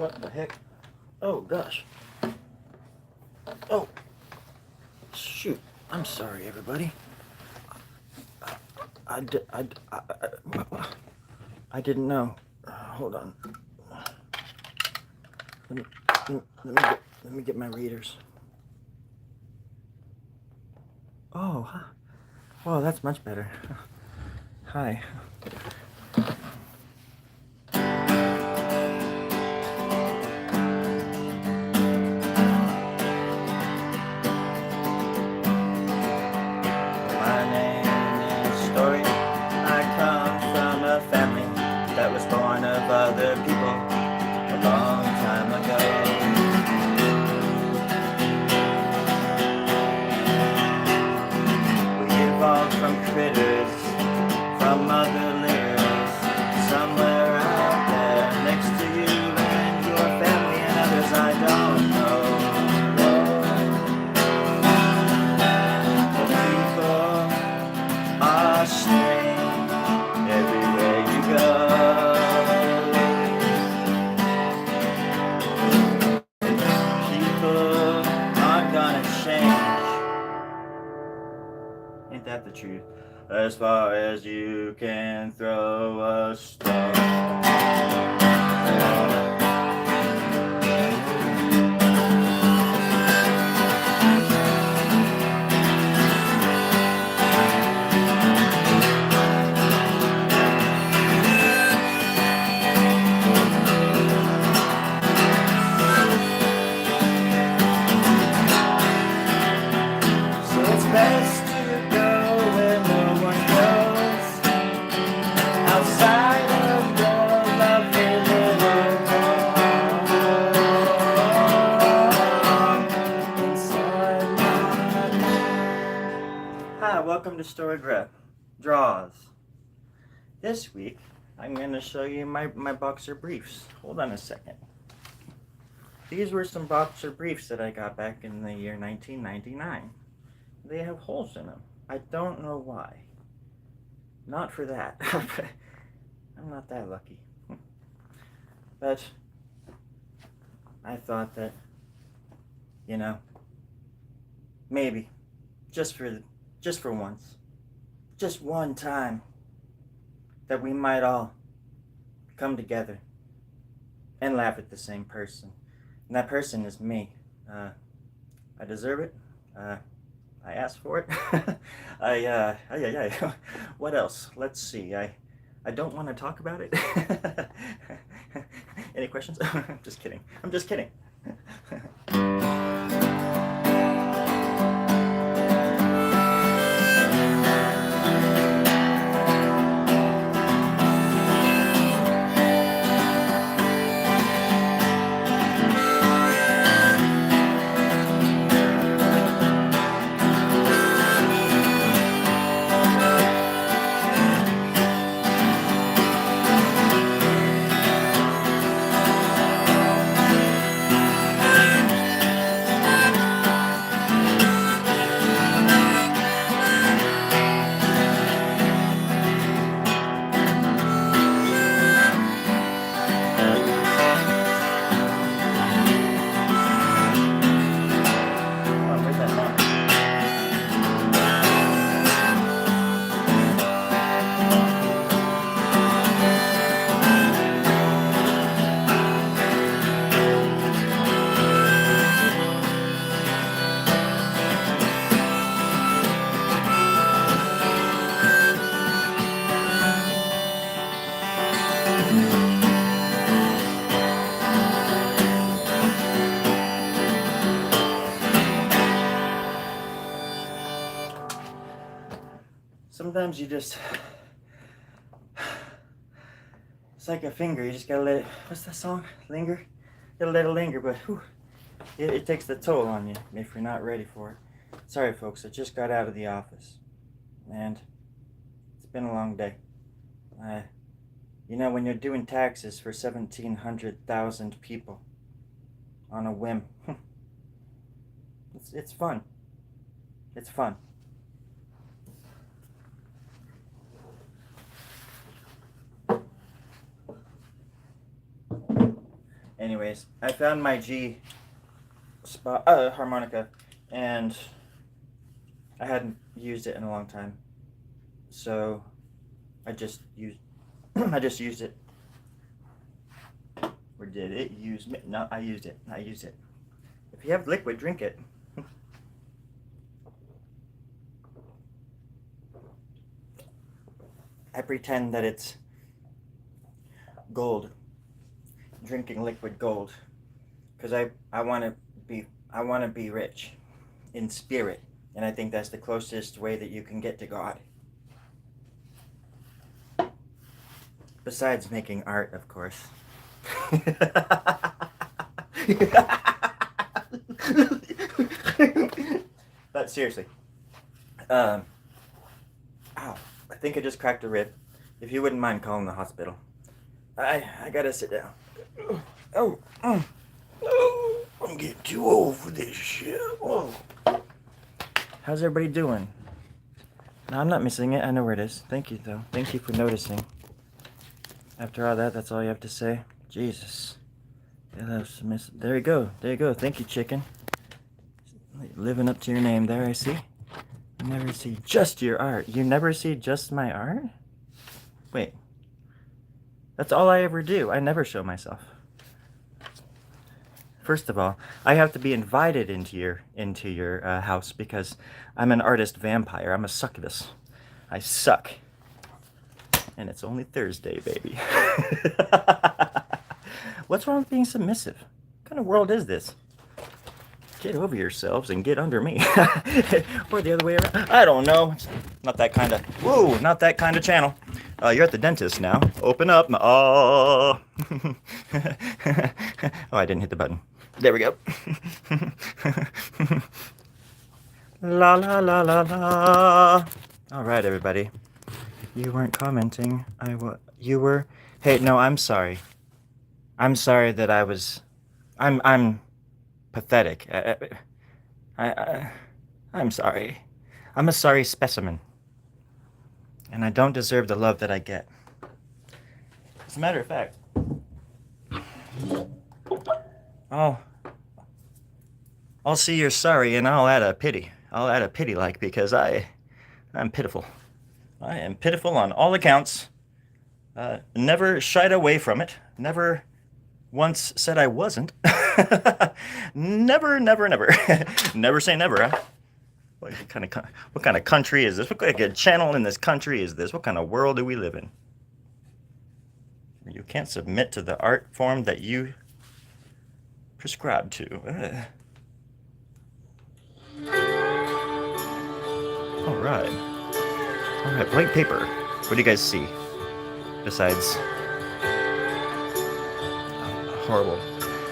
What the heck? Oh, gosh. Oh, shoot. I'm sorry, everybody. I didn't know. Hold on. Let me get my readers. Oh, huh. Well, that's much better. Hi. My name is Story. I come from a family that was born of other people a long time ago. We evolved from critters, from other layers, somewhere out there next to you and your family and others I don't know. The people are strange everywhere you go. People aren't gonna change. Ain't that the truth? As far as you can throw a stone. So it's best to go where no one goes, outside of your lovely little home, inside my mind. Hi, welcome to Story Draws. This week, I'm going to show you my boxer briefs. Hold on a second. These were some boxer briefs that I got back in the year 1999. They have holes in them. I don't know why. Not for that. I'm not that lucky. But I thought that, you know, maybe just for once, just one time, that we might all come together and laugh at the same person. And that person is me. I deserve it. I asked for it. What else? Let's see. I don't want to talk about it. Any questions? I'm just kidding. I'm just kidding. Sometimes you just, it's like a finger, you just gotta let it, what's that song? Linger? You gotta let it linger, but whew, it takes the toll on you if you're not ready for it. Sorry folks, I just got out of the office, and it's been a long day. You know, when you're doing taxes for 1,700,000 people on a whim, it's fun. It's fun. Anyways, I found my G spot harmonica, and I hadn't used it in a long time, so I just used I just used it. Or did it use me? No, I used it. I used it. If you have liquid, drink it. I pretend that it's gold, drinking liquid gold, because I want to be rich in spirit, and I think that's the closest way that you can get to God. Besides making art, of course. But seriously, ow, I think I just cracked a rib. If you wouldn't mind calling the hospital. I gotta sit down. Oh, I'm getting too old for this shit. Oh. How's everybody doing? No, I'm not missing it. I know where it is. Thank you, though. Thank you for noticing. After all that, that's all you have to say? Jesus. There you go. There you go. Thank you, chicken. Living up to your name there, I see. You never see just your art. You never see just my art? Wait. That's all I ever do. I never show myself. First of all, I have to be invited into your house because I'm an artist vampire. I'm a succubus. I suck. And it's only Thursday, baby. What's wrong with being submissive? What kind of world is this? Get over yourselves and get under me. Or the other way around. I don't know. It's not that kind of... Whoa, not that kind of channel. You're at the dentist now. Open up. Oh. Oh, I didn't hit the button. There we go. La la la la la. All right, everybody. You weren't commenting. You were. Hey, no, I'm sorry. I'm sorry that I was. I'm pathetic. I'm sorry. I'm a sorry specimen. And I don't deserve the love that I get. As a matter of fact. I'll see you're sorry and I'll add a pity. I'll add a pity like because I'm pitiful. I am pitiful on all accounts. Never shied away from it. Never once said I wasn't. Never. Never say never, huh? What kind of country is this? What kind of channel in this country is this? What kind of world do we live in? You can't submit to the art form that you prescribe to. All right, blank paper. What do you guys see? Besides, horrible.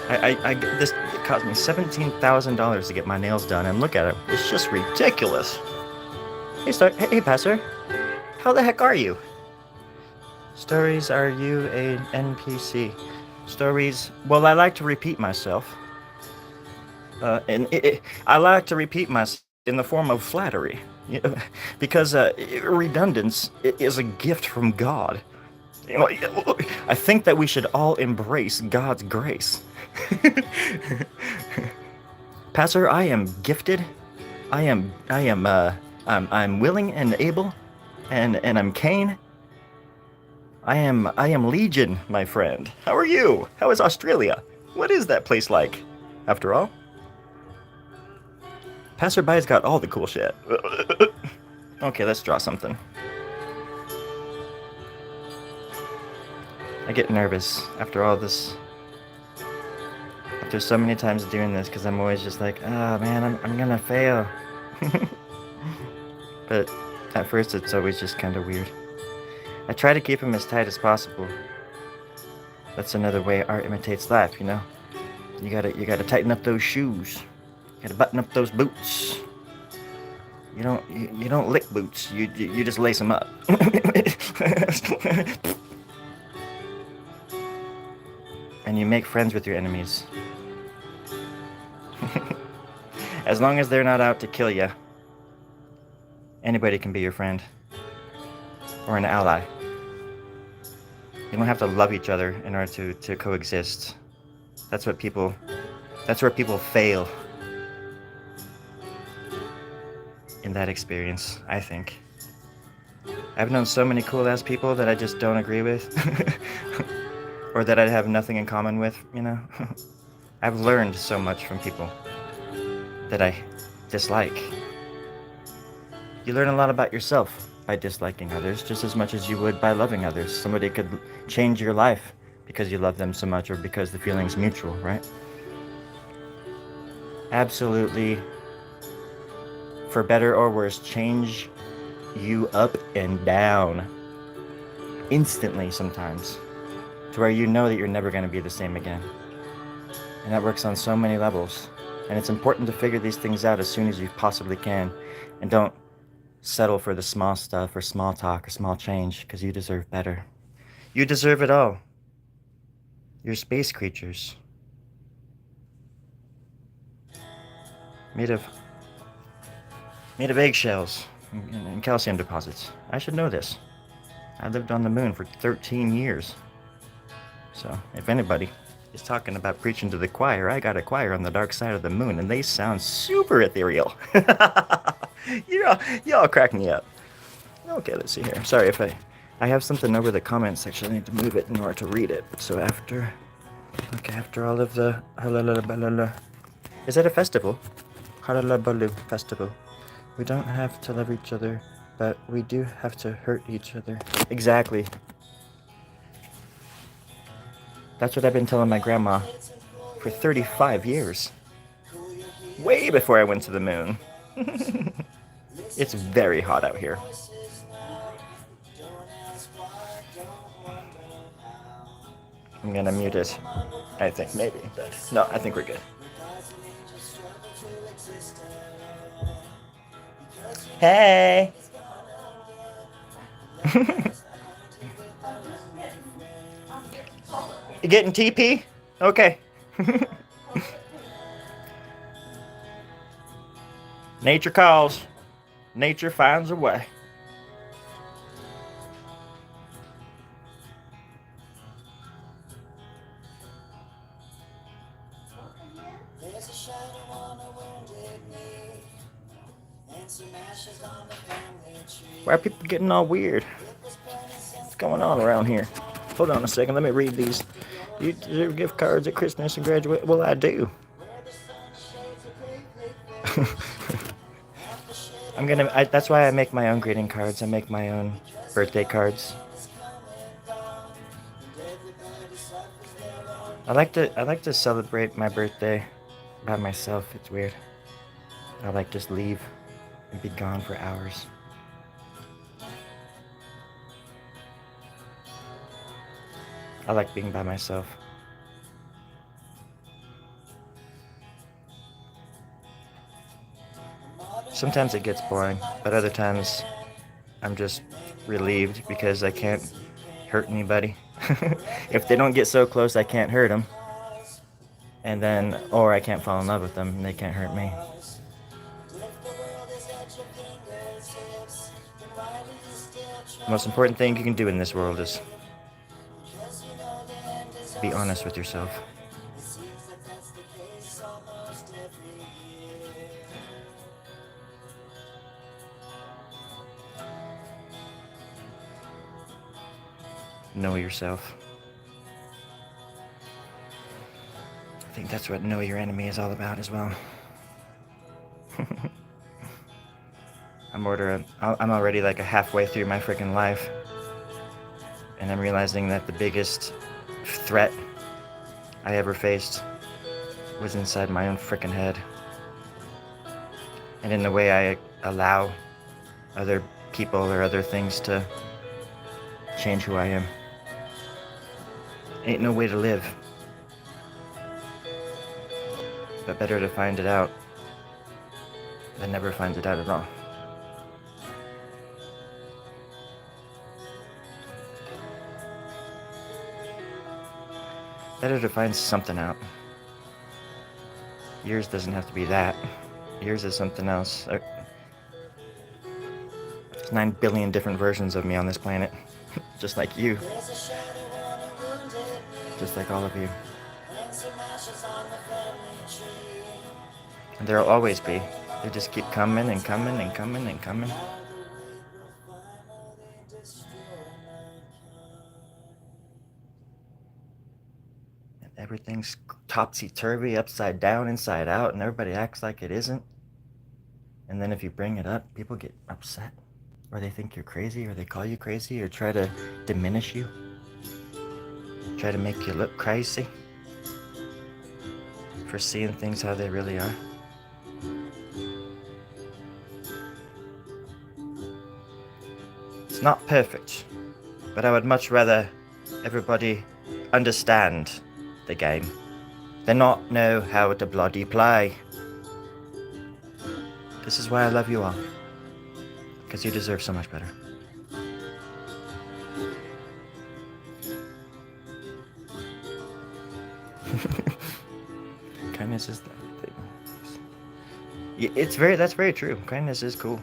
This cost me $17,000 to get my nails done, and look at it. It's just ridiculous. Hey, Pastor. How the heck are you? Stories, are you an NPC? Stories, well, I like to repeat myself. I like to repeat myself in the form of flattery. Because redundance is a gift from God. I think that we should all embrace God's grace. Pastor, I am gifted. I'm willing and able, and I'm Cain. I am Legion, my friend. How are you? How is Australia? What is that place like, after all? Passerby's got all the cool shit. Okay, let's draw something. I get nervous after all this. After so many times doing this, because I'm always just like, oh man, I'm gonna fail. But at first it's always just kind of weird. I try to keep them as tight as possible. That's another way art imitates life, you know? You gotta tighten up those shoes. You gotta button up those boots. You don't lick boots. You just lace them up. And you make friends with your enemies. As long as they're not out to kill you, anybody can be your friend. Or an ally. You don't have to love each other in order to coexist. That's where people fail in that experience, I think. I've known so many cool ass people that I just don't agree with. Or that I have nothing in common with, you know? I've learned so much from people that I dislike. You learn a lot about yourself by disliking others just as much as you would by loving others. Somebody could change your life because you love them so much or because the feeling's mutual, right? Absolutely, for better or worse, change you up and down instantly sometimes to where you know that you're never going to be the same again. And that works on so many levels. And it's important to figure these things out as soon as you possibly can. And don't settle for the small stuff or small talk or small change, because you deserve better. You deserve it all. You're space creatures. Made of eggshells and calcium deposits. I should know this. I lived on the moon for 13 years. So, if anybody is talking about preaching to the choir, I got a choir on the dark side of the moon, and they sound super ethereal. Y'all crack me up. Okay, let's see here. I'm sorry if I have something over the comment section. I need to move it in order to read it. So after all of the is that a festival? Halalabalu festival. We don't have to love each other, but we do have to hurt each other. Exactly. That's what I've been telling my grandma for 35 years. Way before I went to the moon. It's very hot out here. I'm gonna mute it. I think maybe, but no, I think we're good. Hey! You getting TP? Okay. Nature calls. Nature finds a way. Why are people getting all weird? What's going on around here? Hold on a second, let me read these. You deserve gift cards at Christmas and graduate? Well, I do. That's why I make my own greeting cards. I make my own birthday cards. I like to celebrate my birthday by myself. It's weird. I like just leave and be gone for hours. I like being by myself. Sometimes it gets boring, but other times I'm just relieved because I can't hurt anybody. If they don't get so close, I can't hurt them. And then, or I can't fall in love with them and they can't hurt me. The most important thing you can do in this world is be honest with yourself. Know yourself. I think that's what know your enemy is all about as well. I'm already like a halfway through my freaking life, and I'm realizing that the biggest threat I ever faced was inside my own freaking head, and in the way I allow other people or other things to change who I am. Ain't no way to live, but better to find it out than never find it out at all. Better to find something out. Yours doesn't have to be that. Yours is something else. There's 9 billion different versions of me on this planet. Just like you. Just like all of you. And there'll always be. They just keep coming and coming and coming and coming. And everything's topsy-turvy, upside down, inside out, and everybody acts like it isn't. And then if you bring it up, people get upset. Or they think you're crazy, or they call you crazy, or try to diminish you. Try to make you look crazy for seeing things how they really are. It's not perfect, but I would much rather everybody understand the game than not know how to bloody play. This is why I love you all, because you deserve so much better. Kindness is the thing. That's very true. Kindness is cool.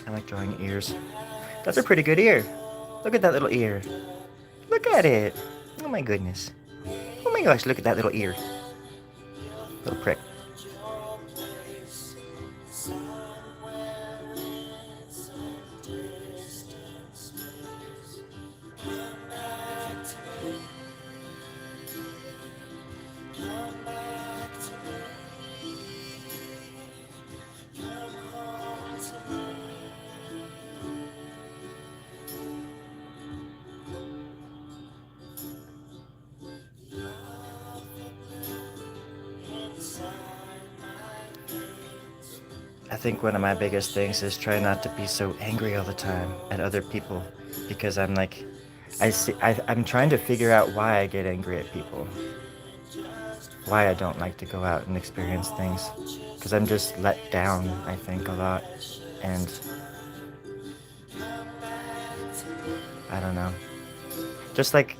I like drawing ears. That's a pretty good ear. Look at that little ear. Look at it. Oh my goodness. Oh my gosh, look at that little ear. Little prick. I think one of my biggest things is try not to be so angry all the time at other people, because I'm trying to figure out why I get angry at people, why I don't like to go out and experience things, because I'm just let down, I think, a lot, and I don't know. Just like,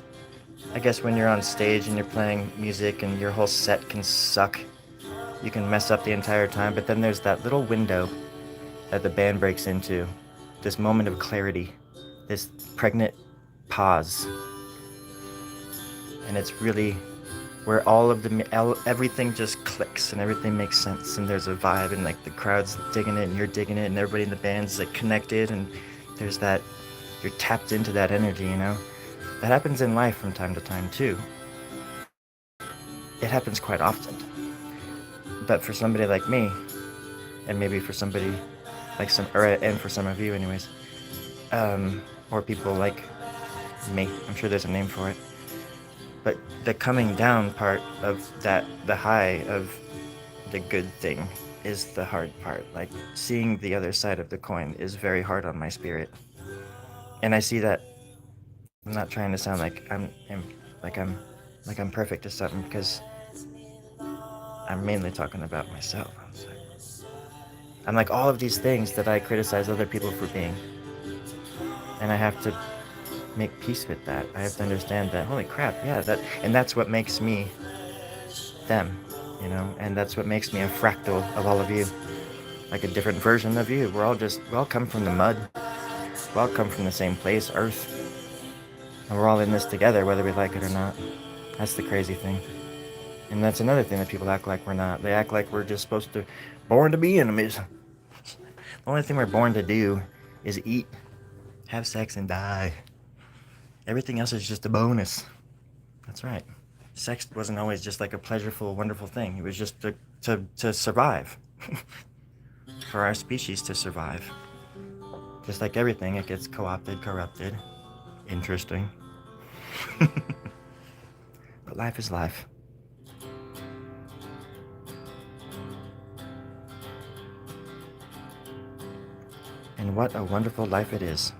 I guess when you're on stage and you're playing music and your whole set can suck, you can mess up the entire time, but then there's that little window that the band breaks into, this moment of clarity, this pregnant pause, and it's really where everything just clicks and everything makes sense, and there's a vibe, and like the crowd's digging it and you're digging it and everybody in the band's like connected, and there's that, you're tapped into that energy, you know? That happens in life from time to time too. It happens quite often. But for somebody like me, and maybe for somebody like and for some of you anyways, or people like me, I'm sure there's a name for it, but the coming down part of that, the high of the good thing, is the hard part. Like, seeing the other side of the coin is very hard on my spirit. And I see that, I'm not trying to sound like I'm perfect or something, because I'm mainly talking about myself. I'm like all of these things that I criticize other people for being. And I have to make peace with that. I have to understand that, holy crap, yeah, and that's what makes me them, you know, and that's what makes me a fractal of all of you. Like a different version of you. We all come from the mud. We all come from the same place, Earth. And we're all in this together, whether we like it or not. That's the crazy thing. And that's another thing that people act like we're not. They act like we're just supposed to, born to be enemies. The only thing we're born to do is eat, have sex, and die. Everything else is just a bonus. That's right. Sex wasn't always just like a pleasureful, wonderful thing. It was just to survive. For our species to survive. Just like everything, it gets co-opted, corrupted. Interesting. But life is life. And what a wonderful life it is.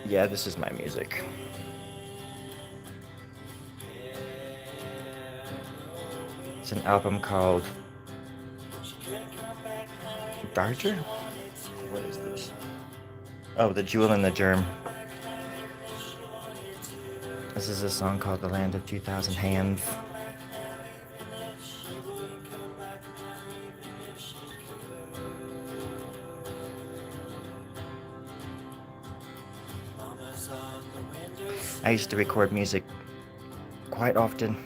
Yeah, this is my music. It's an album called Darger? What is this? Oh, The Jewel and the Germ. This is a song called The Land of 2,000 Hands. I used to record music quite often.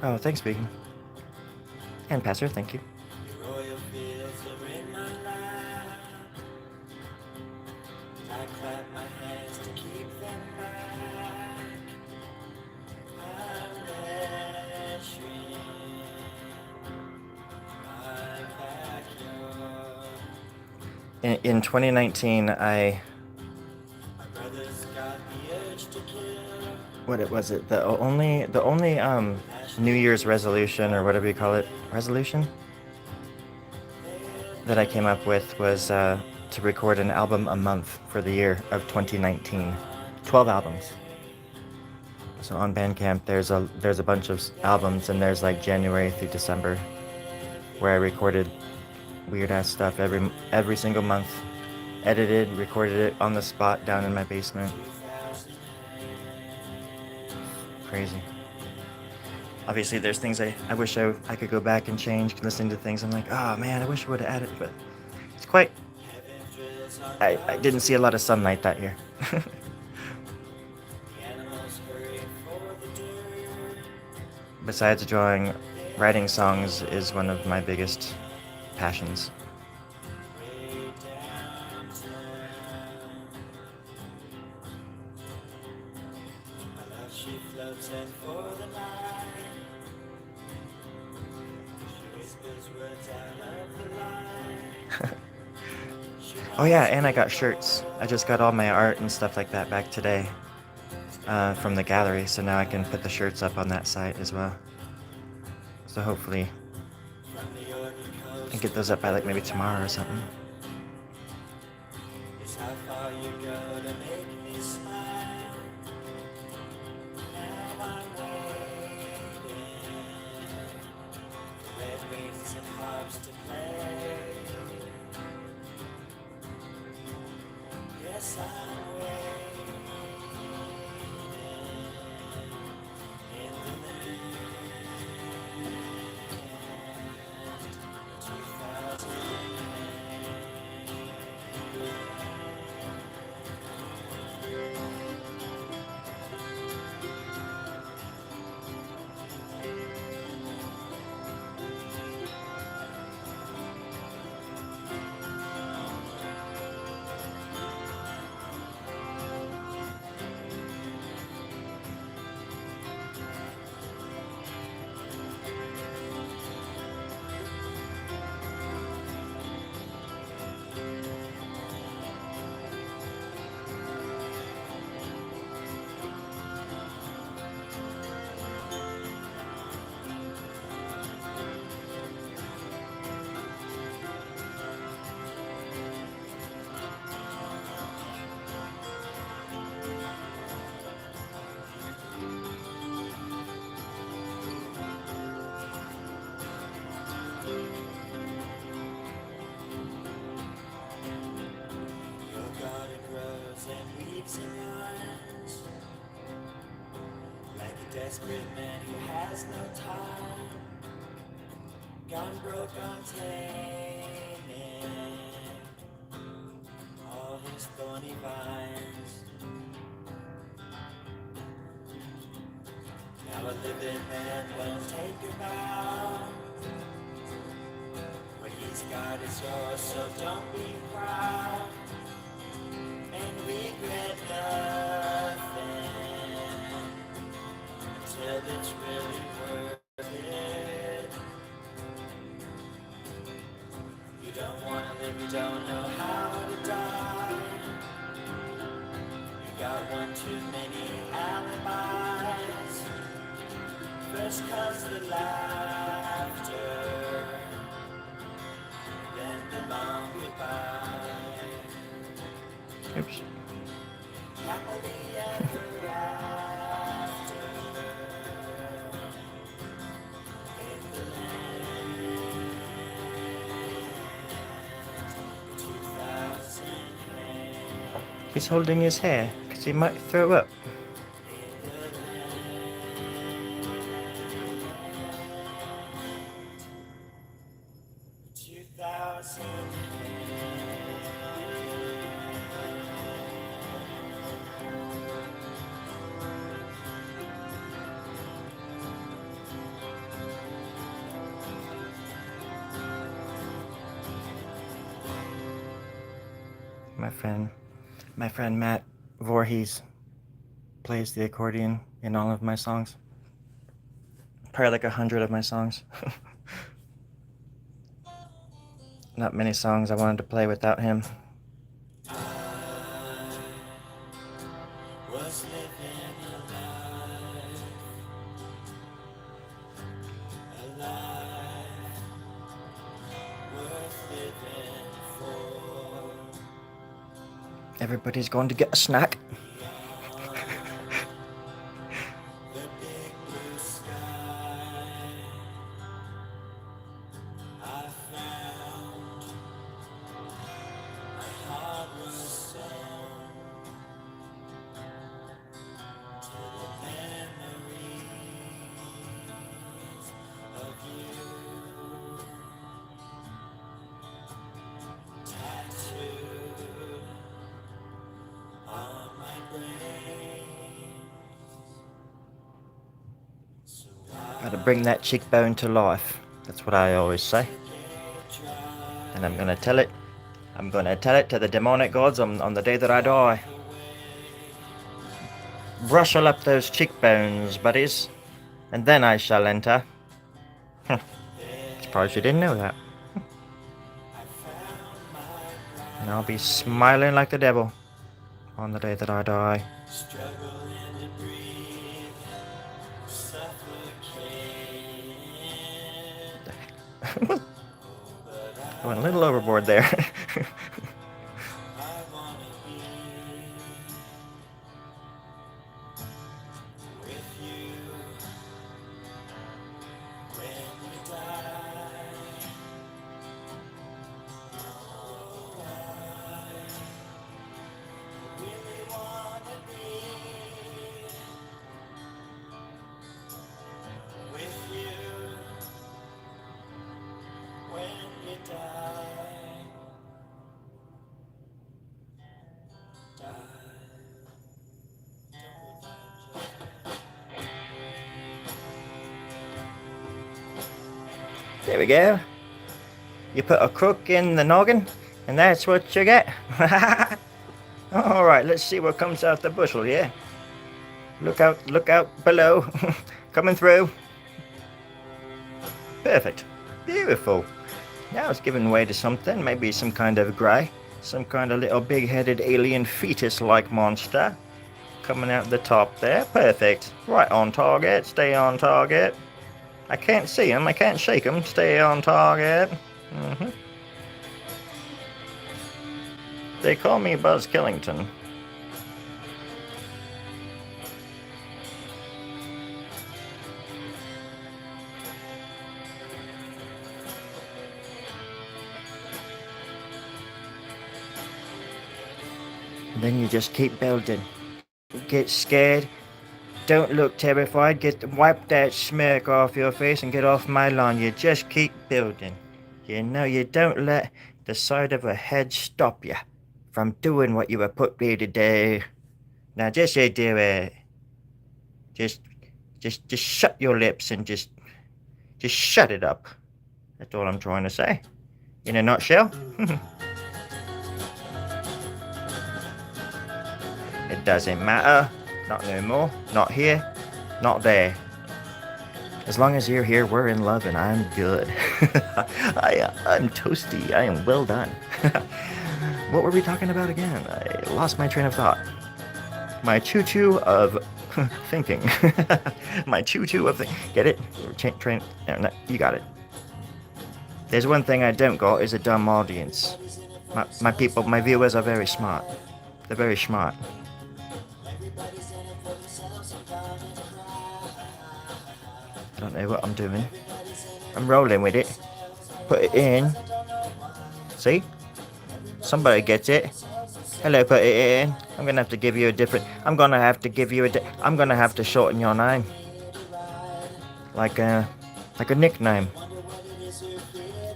Oh, thanks, Beacon. And Pastor, thank you. In 2019, what was it? The only New Year's resolution, or whatever you call it, resolution that I came up with was to record an album a month for the year of 2019. 12 albums. So on Bandcamp, there's a bunch of albums, and there's like January through December, where I recorded weird ass stuff every single month. Edited, recorded it on the spot down in my basement. Crazy. Obviously, there's things I wish I could go back and change. Listening to things, I'm like, oh man, I wish I would have added, but it's quite. I didn't see a lot of sunlight that year. Besides drawing, writing songs is one of my biggest passions. Oh yeah, and I got shirts. I just got all my art and stuff like that back today from the gallery, so now I can put the shirts up on that site as well. So hopefully I can get those up by like maybe tomorrow or something. Desperate man who has no time, gone broke on taming all his thorny vines. Now a living man won't take a vow. What he's got is yours, so don't be proud and regret nothing until it's really worth it. You don't want to live, you don't know how to die. You got one too many alibis. First comes the laughter, then the long goodbye. Oops. Happily ever after. He's holding his hair because he might throw up. 2000. My friend Matt Voorhees plays the accordion in all of my songs. Probably like 100 of my songs. Not many songs I wanted to play without him. Was living a life worth living for. Everybody's going to get a snack. The big blue sky I found, my heart was sewn to the memories of you, tattooed on my brain. So Gotta bring that cheekbone to life. That's what I always say. And I'm gonna tell it to the demonic gods on the day that I die. Brushel up those cheekbones, buddies, and then I shall enter. Surprised you didn't know that. And I'll be smiling like the devil on the day that I die. struggling to breathe, suffocating. I went a little overboard there. I wanna be with you when you die. Oh, I really wanna be with you when you die. There we go. You put a crook in the noggin, and that's what you get. Alright, let's see what comes out the bushel here. Look out below. Coming through. Perfect. Beautiful. Now it's giving way to something, maybe some kind of grey. Some kind of little big-headed alien fetus-like monster. Coming out the top there. Perfect. Right on target. Stay on target. I can't see him. I can't shake him. Stay on target. They call me Buzz Killington. Then you just keep building. Get scared. Don't look terrified. Wipe that smirk off your face and get off my lawn. You just keep building. You know, you don't let the sight of a head stop you from doing what you were put there to do. Now just you do it. Just shut your lips and just shut it up. That's all I'm trying to say. In a nutshell. It doesn't matter. Not no more. Not here. Not there. As long as you're here, we're in love and I'm good. I'm toasty. I am well done. What were we talking about again? I lost my train of thought. My choo-choo of thinking. My choo-choo of thinking. Get it? Train. No, you got it. There's one thing I don't got is a dumb audience. My people, my viewers are very smart. They're very smart. I don't know what I'm doing. I'm rolling with it. Put it in. See? Somebody gets it. Hello, Putty. I'm gonna have to give you a different. I'm gonna have to give you a. I'm gonna have to shorten your name, like a nickname,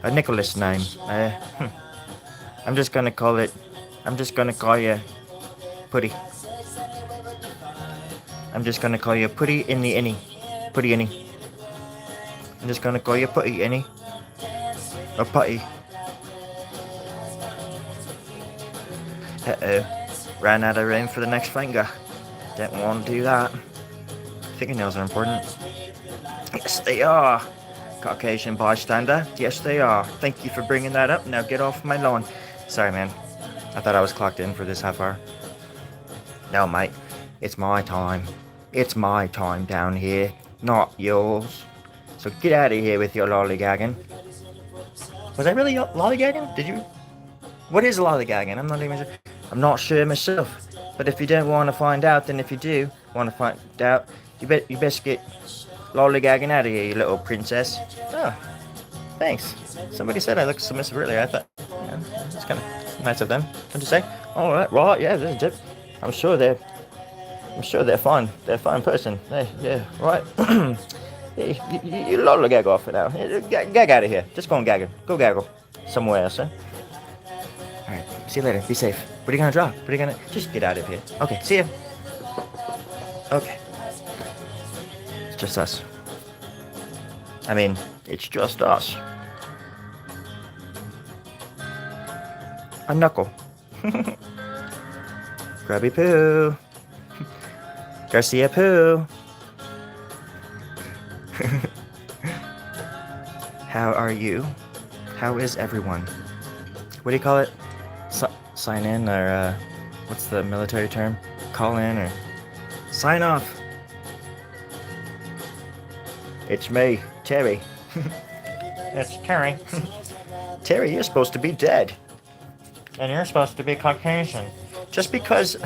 a Nicholas name. I'm just gonna call it. I'm just gonna call you Putty. I'm just gonna call you Putty in the innie. Putty innie. I'm just gonna call you Putty innie. Or Putty. Uh-oh. Ran out of room for the next finger. Don't want to do that. Fingernails are important. Yes, they are. Caucasian bystander. Yes, they are. Thank you for bringing that up. Now get off my lawn. Sorry, man. I thought I was clocked in for this half hour. No, mate. It's my time. It's my time down here, not yours. So get out of here with your lollygagging. Was I really lollygagging? Did you? What is lollygagging? I'm not even sure. I'm not sure myself. But if you don't want to find out, then if you do want to find out, you best get lollygagging out of here, you little princess. Oh, thanks. Somebody said I looked submissive earlier. I thought, yeah, it's kind of nice of them. Don't you say? All right, yeah, this is it. I'm sure they're fine. They're a fine person. Yeah, right. You lollygag off it now. Gag out of here. Just go and gaggle. Go gaggle somewhere else, huh? Alright, see you later. Be safe. What are you gonna draw? What are you gonna... Just get out of here. Okay, see ya. Okay. It's just us. I mean, it's just us. A knuckle. Grubby Poo. Garcia Poo. How are you? How is everyone? What do you call it? Sign in, or what's the military term? Call in, or sign off. It's me, Terry. It's Terry. Terry, you're supposed to be dead. And you're supposed to be Caucasian. Just because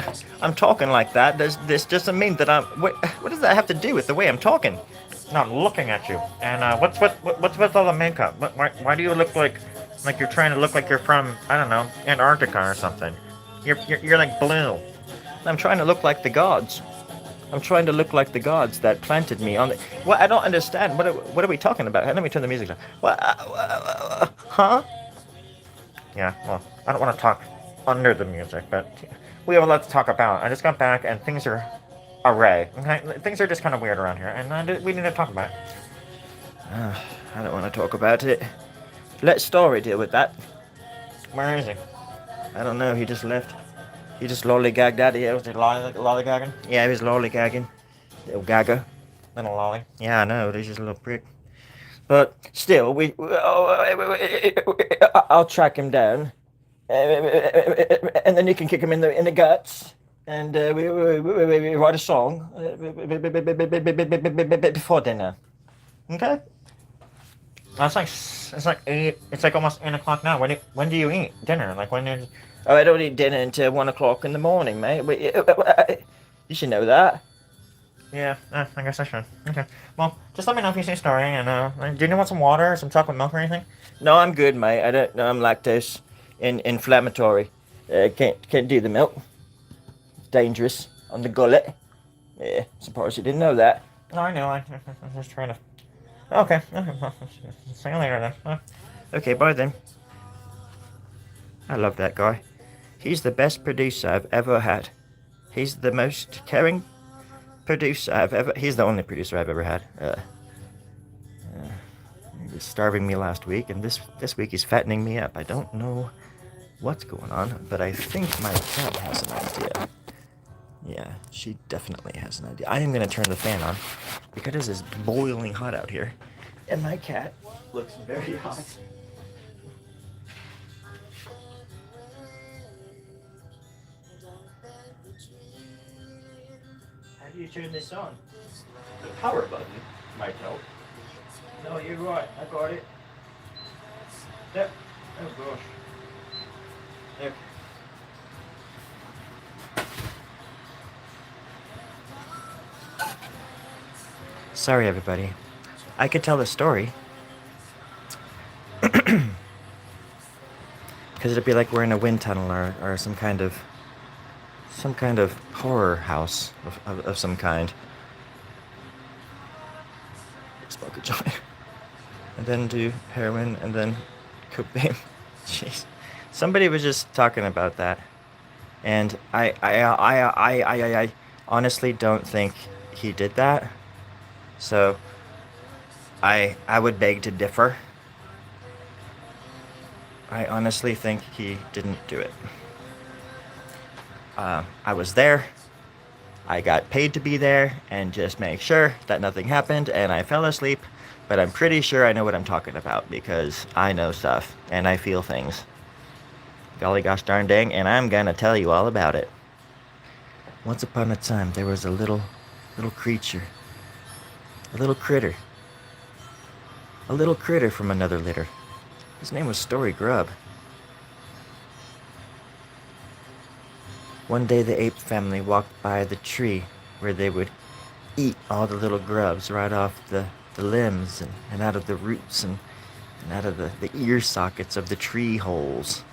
I'm talking like that, this doesn't mean that I'm... What does that have to do with the way I'm talking? No, I'm looking at you. And what's with all the makeup? Why do you look like you're trying to look like you're from, I don't know, Antarctica or something? You're like blue. I'm trying to look like the gods. I'm trying to look like the gods that planted me on the... Well, I don't understand. What are we talking about? Let me turn the music down. What? Huh? Yeah, well, I don't want to talk under the music, but we have a lot to talk about. I just got back and things are array. Okay? Things are just kind of weird around here, and we need to talk about it. I don't want to talk about it. Let Story deal with that. Where is he? I don't know, he just left. He just lollygagged out of here. Was he lollygagging? Yeah, he was lollygagging. Little gagger. Little lolly. Yeah, I know, he's just a little prick. But still, I'll track him down. And then you can kick him in the guts. And we write a song before dinner. Okay? It's like 8. It's like almost 8 o'clock now. When do you eat dinner? Like when is? Oh, I don't eat dinner until 1 o'clock in the morning, mate. You should know that. Yeah, I guess I should. Okay. Well, just let me know if you see a story. And do you want some water or some chocolate milk or anything? No, I'm good, mate. I don't know. I'm lactose inflammatory. Can't do the milk. It's dangerous on the gullet. Yeah, suppose you didn't know that. No, I know. I was just trying to. Okay. See you later then. Okay, bye then. I love that guy. He's the best producer I've ever had. He's the most caring producer I've ever... He's the only producer I've ever had. He was starving me last week, and this week he's fattening me up. I don't know what's going on, but I think my cat has an idea. Yeah, she definitely has an idea. I am going to turn the fan on because it's boiling hot out here. And my cat looks very hot. How do you turn this on? The power button might help. No, you're right. I got it. Yep. Oh gosh. There. Sorry, everybody. I could tell the story. Because it'd be like we're in a wind tunnel or some kind of some kind of horror house of some kind. Smoke a joint. And then do heroin, and then cocaine. Jeez. Somebody was just talking about that. And I honestly don't think he did that. So I would beg to differ. I honestly think he didn't do it. I was there. I got paid to be there and just make sure that nothing happened, and I fell asleep. But I'm pretty sure I know what I'm talking about because I know stuff and I feel things. Golly gosh darn dang, and I'm gonna tell you all about it. Once upon a time, there was a little creature, a little critter from another litter. His name was Story Grub. One day the ape family walked by the tree where they would eat all the little grubs right off the limbs and out of the roots and out of the ear sockets of the tree holes.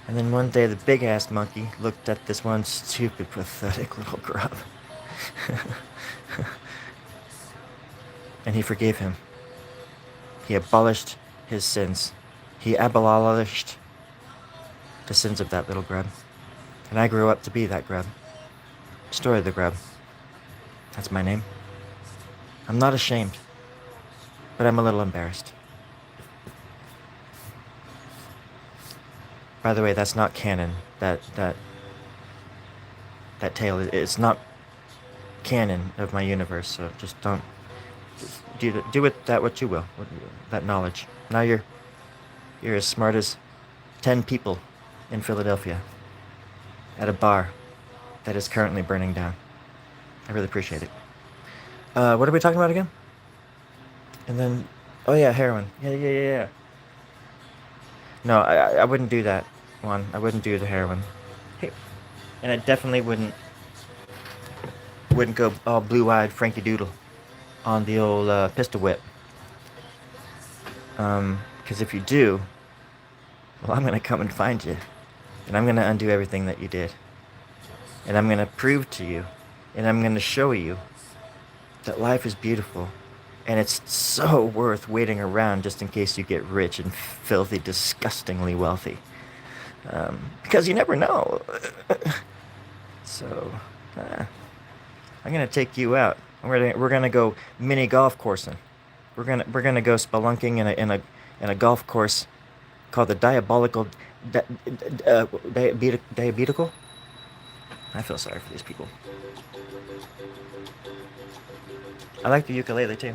And then one day the big-ass monkey looked at this one stupid, pathetic little grub. And he forgave him. He abolished his sins. He abolished the sins of that little grub. And I grew up to be that grub. Story the Grub. That's my name. I'm not ashamed, but I'm a little embarrassed. By the way, that's not canon. That tale is not canon of my universe. So just don't do with that what you will. That knowledge. Now you're as smart as 10 people in Philadelphia at a bar that is currently burning down. I really appreciate it. What are we talking about again? And then, oh yeah, heroin. Yeah. No, I wouldn't do that one. I wouldn't do the heroin. Hey, and I definitely wouldn't go all blue-eyed Frankie Doodle on the old pistol whip. Because if you do, well, I'm gonna come and find you, and I'm gonna undo everything that you did, and I'm gonna prove to you, and I'm gonna show you that life is beautiful, and it's so worth waiting around just in case you get rich and filthy, disgustingly wealthy. Because you never know. So, I'm gonna take you out. We're gonna go mini golf coursing. We're gonna go spelunking in a golf course called the Diabolical Diabetical. I feel sorry for these people. I like the ukulele too.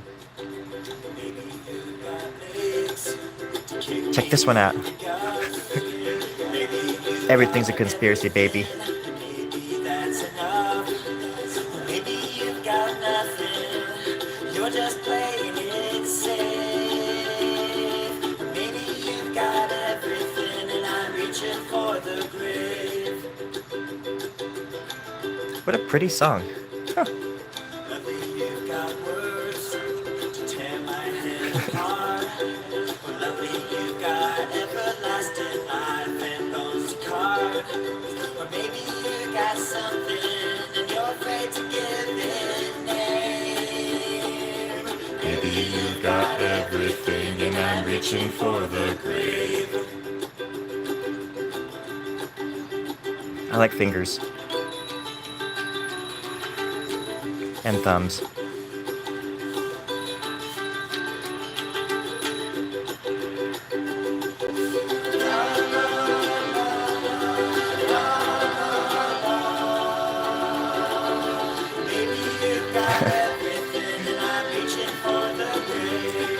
Check this one out. Everything's a conspiracy, baby. You're just playing it safe. Maybe you've got everything and I'm reaching for the grave. What a pretty song. Huh. Lovely, you've got words to tear my head apart. Lovely, you've got everlasting life and bones to carve. Or maybe you got something and you're afraid to give it name. Maybe you got everything and I'm reaching for the grave. I like fingers. And thumbs.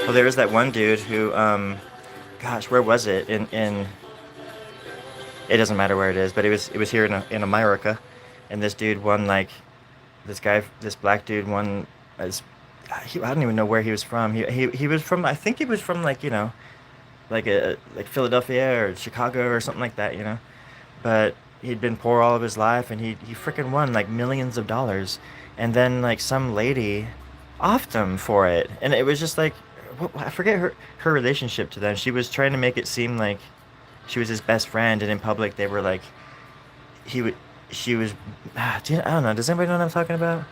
Well, there was that one dude who, gosh, where was it? In it doesn't matter where it is, but it was here in America, and this dude won like, this black dude won as, I don't even know where he was from. He was from, I think he was from like, you know, like Philadelphia or Chicago or something like that, you know, but he'd been poor all of his life, and he freaking won like millions of dollars, and then like some lady offed him for it, and it was just like, I forget her relationship to them. She was trying to make it seem like she was his best friend, and in public they were like, she was. I don't know. Does anybody know what I'm talking about?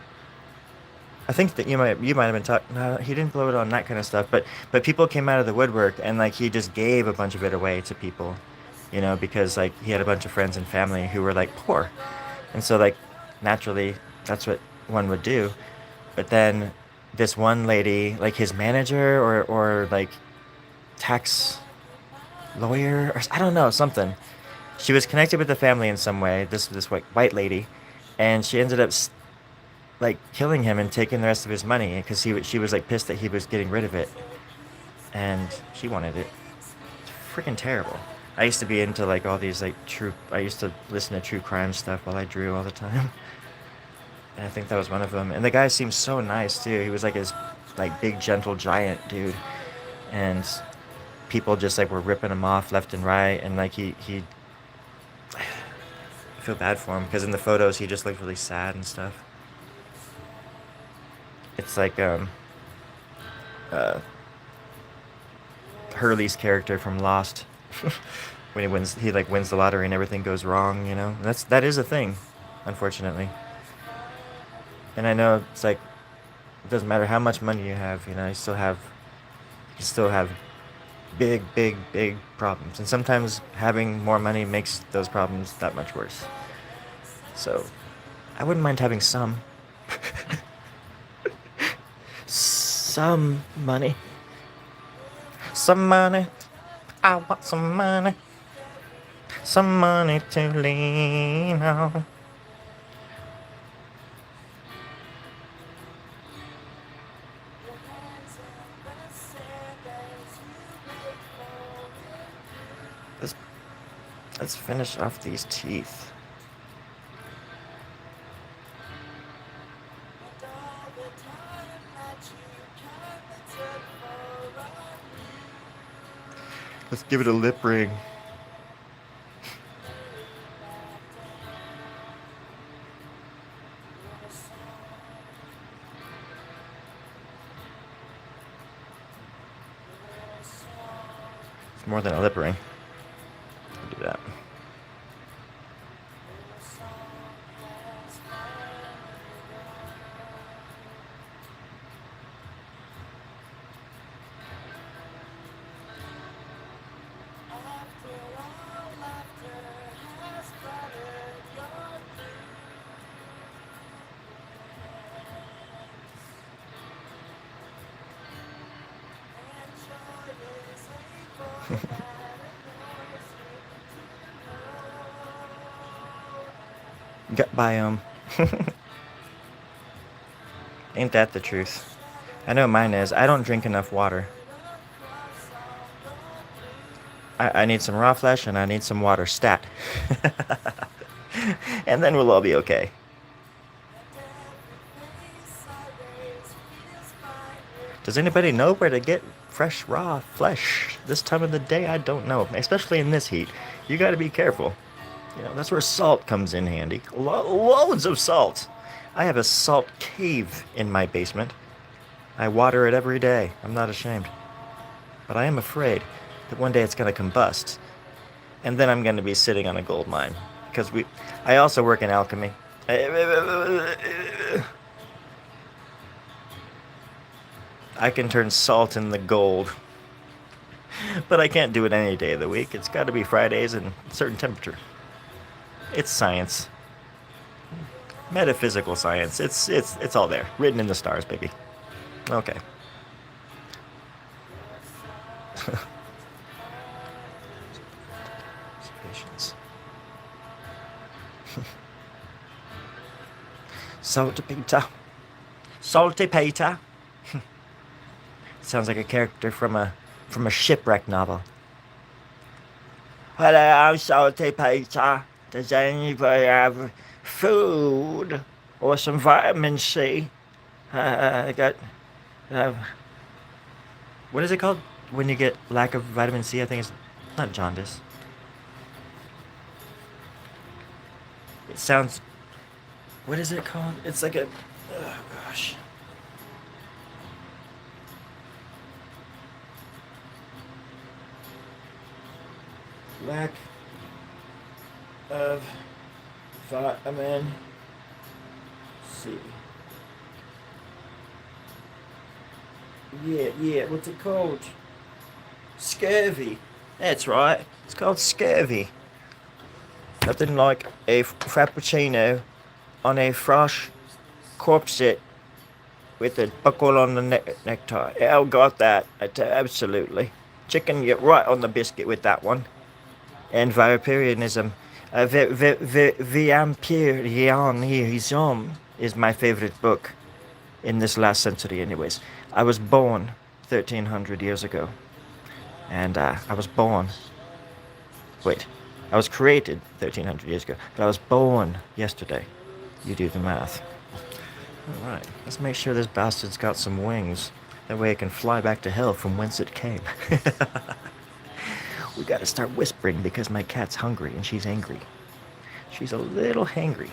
I think that you might have been talking. No, he didn't blow it on that kind of stuff, but people came out of the woodwork and like he just gave a bunch of it away to people, because like he had a bunch of friends and family who were like poor, and so like naturally that's what one would do. But then this one lady, like his manager or like tax lawyer or I don't know something. She was connected with the family in some way. This white lady, and she ended up like killing him and taking the rest of his money because she was like pissed that he was getting rid of it, and she wanted it. It's freaking terrible. I used to be into like all these like true. I used to listen to true crime stuff while I drew all the time, and I think that was one of them. And the guy seemed so nice too. He was like his like big gentle giant dude, and people just like were ripping him off left and right, and like he I feel bad for him because in the photos he just looked really sad and stuff. It's like uh Hurley's character from Lost. When he like wins the lottery and everything goes wrong. That is a thing, unfortunately. And I know it's like it doesn't matter how much money you have, you still have big, big, big problems, and sometimes having more money makes those problems that much worse. So I wouldn't mind having some money, some money. I want some money to lean on. Let's let's finish off these teeth. Let's give it a lip ring. It's more than a lip ring. I'll do that. Gut biome. Ain't that the truth? I know mine is. I don't drink enough water. I need some raw flesh and I need some water stat. And then we'll all be okay. Does anybody know where to get fresh raw flesh this time of the day? I don't know, especially in this heat. You got to be careful. That's where salt comes in handy. Loads of salt. I have a salt cave in my basement. I water it every day. I'm not ashamed. But I am afraid that one day it's going to combust. And then I'm going to be sitting on a gold mine. Because I also work in alchemy. I can turn salt into gold. But I can't do it any day of the week. It's got to be Fridays and a certain temperature. It's science. Metaphysical science. It's all there. Written in the stars, baby. Okay. Patience. Salty Peter. Salty Peter. Sounds like a character from a shipwreck novel. Hello, Salty Peter. Does anybody have food or some vitamin C? I got. What is it called when you get lack of vitamin C? I think it's not jaundice. It sounds. What is it called? It's like a. Oh gosh. Lack of vitamin C. Yeah, what's it called? Scurvy. That's right. It's called scurvy. Nothing like a frappuccino on a frosh corpset with a buckle on the necktie. Yeah, I got that. Absolutely. Chicken, get right on the biscuit with that one. And vampirism. Vampirism is my favorite book in this last century, anyways. I was born 1300 years ago. And I was born. Wait. I was created 1300 years ago. But I was born yesterday. You do the math. Alright, let's make sure this bastard's got some wings. That way it can fly back to hell from whence it came. We gotta start whispering because my cat's hungry and she's angry. She's a little hangry.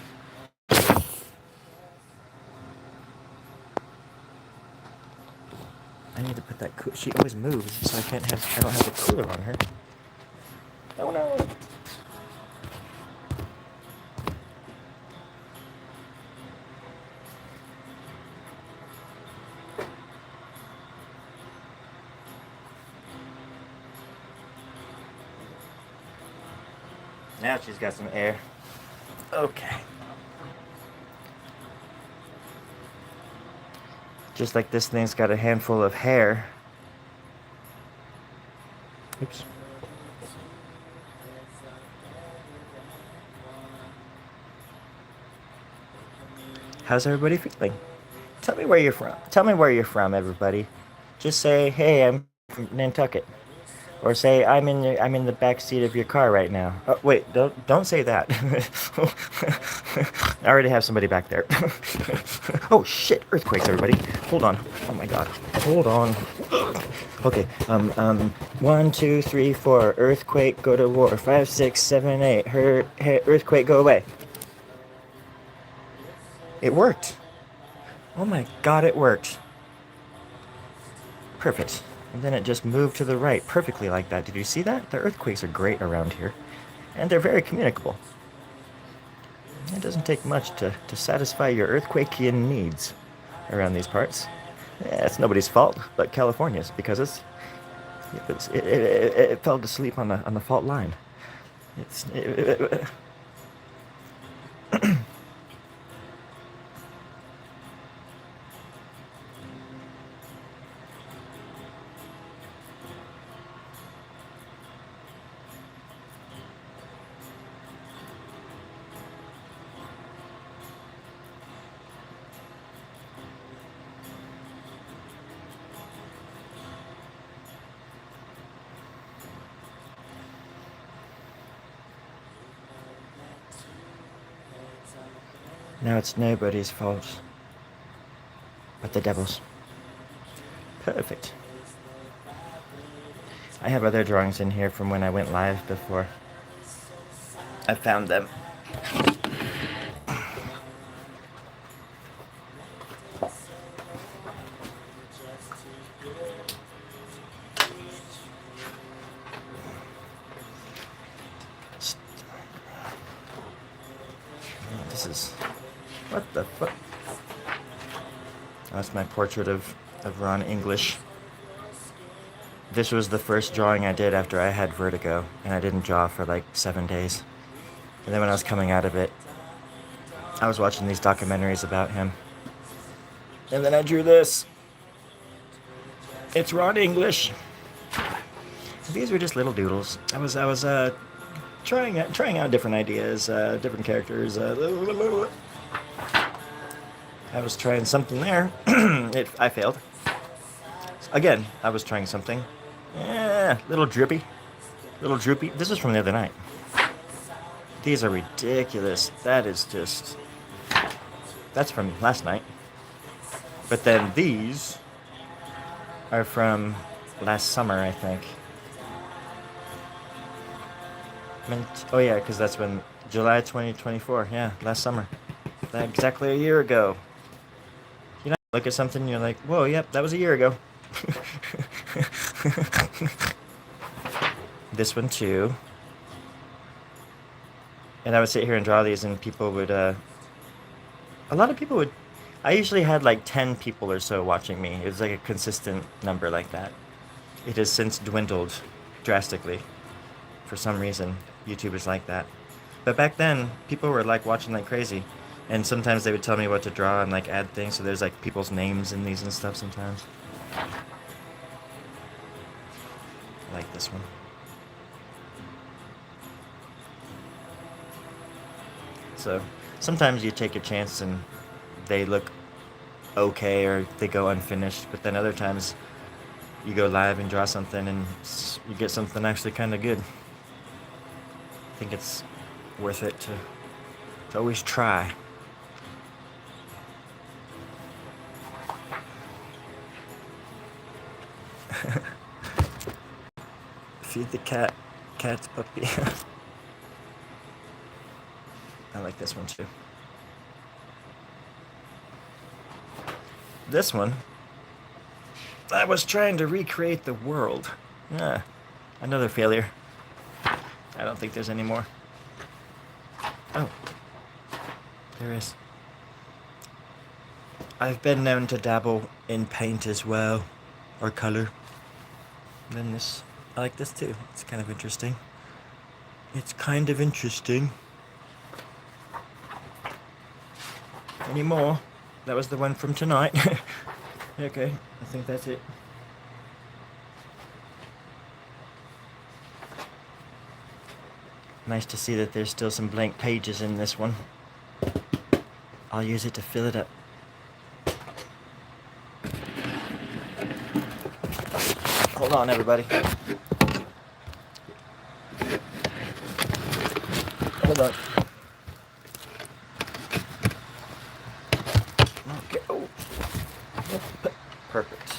I need to put that she always moves, so I don't have the cooler on her. Oh no! Now she's got some air. Okay. Just like this thing's got a handful of hair. Oops. How's everybody feeling? Tell me where you're from. Tell me where you're from, everybody. Just say, hey, I'm from Nantucket. Or say, I'm in the back seat of your car right now. Oh, wait, don't say that. I already have somebody back there. Oh shit! Earthquakes, everybody. Hold on. Oh my god. Hold on. Okay. 1, 2, 3, 4. Earthquake, go to war. 5, 6, 7, 8. Earthquake, go away. It worked. Oh my god, it worked. Perfect. And then it just moved to the right, perfectly like that. Did you see that? The earthquakes are great around here. And they're very communicable. It doesn't take much to satisfy your earthquakean needs around these parts. Yeah, it's nobody's fault but California's, because it fell to sleep on the fault line. Now it's nobody's fault but the devil's. Perfect. I have other drawings in here from when I went live before. I found them. This is... What the fuck? That's my portrait of Ron English. This was the first drawing I did after I had vertigo, and I didn't draw for like 7 days. And then when I was coming out of it, I was watching these documentaries about him. And then I drew this. It's Ron English. These were just little doodles. I was trying out different ideas, different characters. I was trying something there. I failed. Again, I was trying something. Yeah, little droopy. This is from the other night. These are ridiculous. That is just... That's from last night. But then these are from last summer, I think. Oh yeah, because that's when... July 2024. Yeah, last summer. Exactly a year ago. You know, look at something and you're like, whoa, yep, that was a year ago. This one too. And I would sit here and draw these, and people would, a lot of people would, I usually had like 10 people or so watching me. It was like a consistent number like that. It has since dwindled drastically. For some reason, YouTube is like that. But back then, people were like watching like crazy. And sometimes they would tell me what to draw and like add things, so there's like people's names in these and stuff sometimes. I like this one. So sometimes you take a chance and they look okay or they go unfinished, but then other times you go live and draw something and you get something actually kind of good. I think it's worth it to always try. Feed the cat's puppy. I like this one too. This one, I was trying to recreate the world. Another failure. I don't think there's any more. Oh, there is. I've been known to dabble in paint as well, or color. And then this, I like this too. It's kind of interesting. It's kind of interesting. Any more? That was the one from tonight. Okay, I think that's it. Nice to see that there's still some blank pages in this one. I'll use it to fill it up. Hold on, everybody. Hold on. Okay. Oh. Perfect.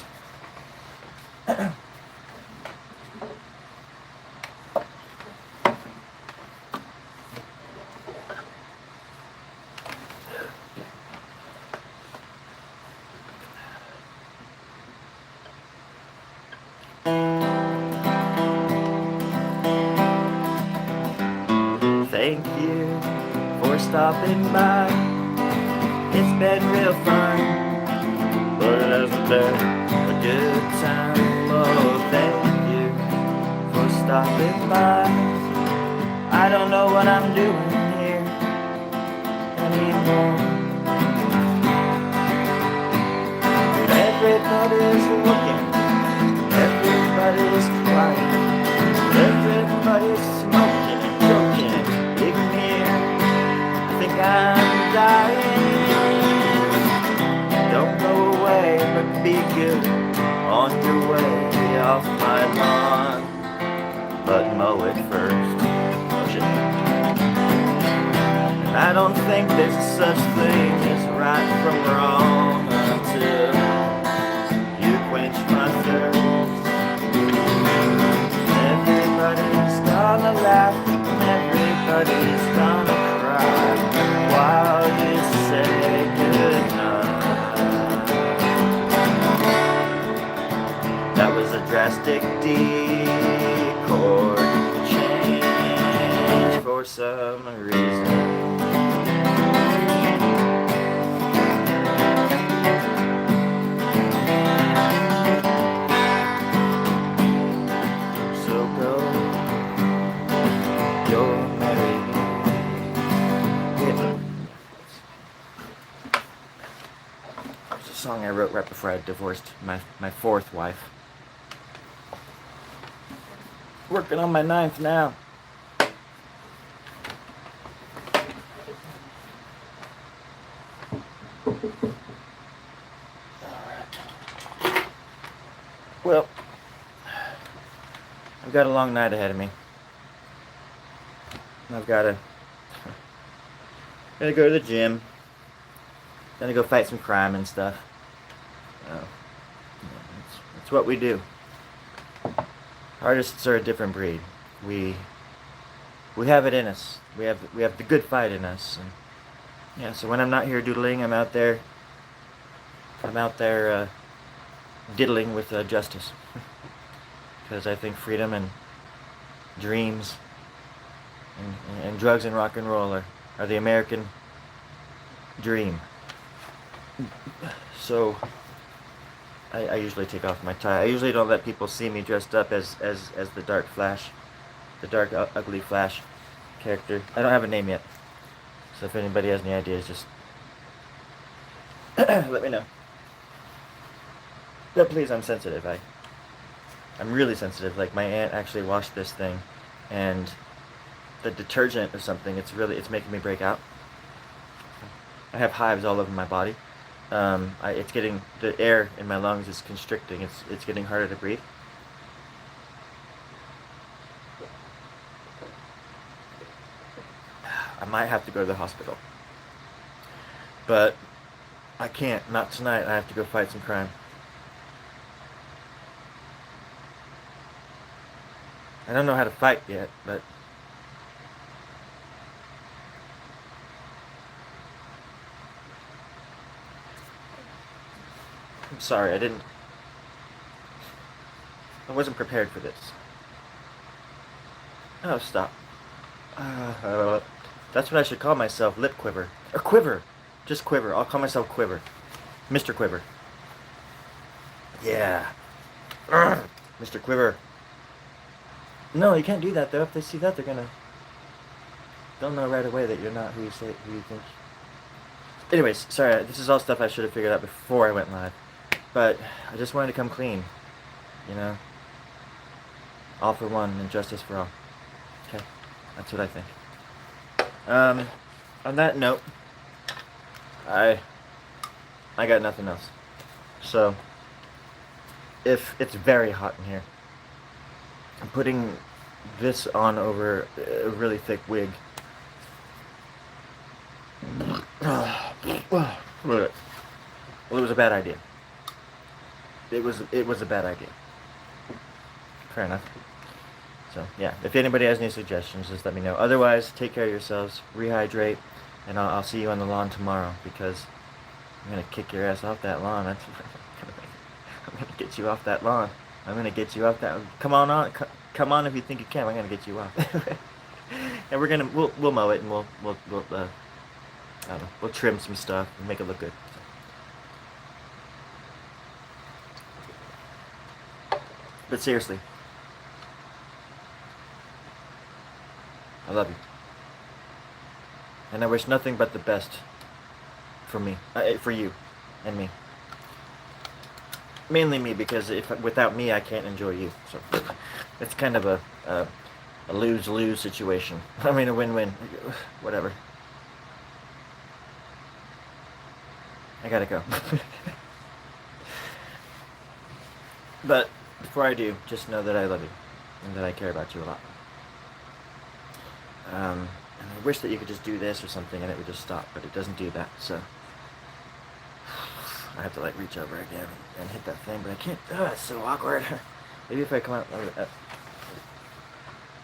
Thank you for stopping by. It's been real fun, but it hasn't been a good time. Oh, thank you for stopping by. I don't know what I'm doing here anymore. Everybody's looking, everybody's quiet, everybody's smoking and joking. Big near, I think I'm dying. Don't go away, but be good on your way off my lawn. But mow it first. Oh shit. And I don't think there's such thing as right from wrong until you quench my thirst. Everybody's gonna laugh, and everybody's gonna cry while you say goodnight. That was a drastic chord change for some reason. Song I wrote right before I divorced my fourth wife. Working on my ninth now. Alright. Well, I've got a long night ahead of me. I've gotta go to the gym. Gonna go fight some crime and stuff. It's what we do. Artists are a different breed. We have it in us. We have the good fight in us. And yeah, so when I'm not here doodling, I'm out there diddling with justice. Because I think freedom and dreams And drugs and rock and roll are the American dream. So I usually take off my tie. I usually don't let people see me dressed up as the Dark Flash, the dark ugly Flash character. I don't have a name yet, so if anybody has any ideas, just let me know. But please, I'm sensitive. I'm really sensitive. Like, my aunt actually washed this thing, and the detergent or something, it's making me break out. I have hives all over my body. It's getting, the air in my lungs is constricting. It's getting harder to breathe. I might have to go to the hospital, but I can't. Not tonight. I have to go fight some crime. I don't know how to fight yet, but I'm sorry, I wasn't prepared for this. Oh, stop. That's what I should call myself, Lip Quiver. Or Quiver! Just Quiver. I'll call myself Quiver. Mr. Quiver. Yeah. Mr. Quiver. No, you can't do that, though. If they see that, they'll know right away that you're not who you think. Anyways, sorry, this is all stuff I should have figured out before I went live. But I just wanted to come clean, you know? All for one and justice for all. Okay, that's what I think. On that note, I got nothing else. So, if it's very hot in here, I'm putting this on over a really thick wig. Well, it was a bad idea. It was a bad idea. Fair enough. So, yeah, if anybody has any suggestions, just let me know. Otherwise, take care of yourselves, rehydrate, and I'll see you on the lawn tomorrow, because I'm going to kick your ass off that lawn. I'm going to get you off that lawn. I'm going to get you off that. Come on, come on if you think you can. I'm going to get you off. And we'll mow it, and we'll I don't know, we'll trim some stuff and make it look good. But seriously, I love you. And I wish nothing but the best for me, for you and me. Mainly me, because without me, I can't enjoy you. So it's kind of a lose-lose situation. I mean, a win-win. Whatever. I gotta go. But before I do, just know that I love you and that I care about you a lot. And I wish that you could just do this or something and it would just stop, but it doesn't do that. So I have to like reach over again and hit that thing, but I can't. Oh, it's so awkward. Maybe if I come out.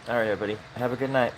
All right, everybody. Have a good night.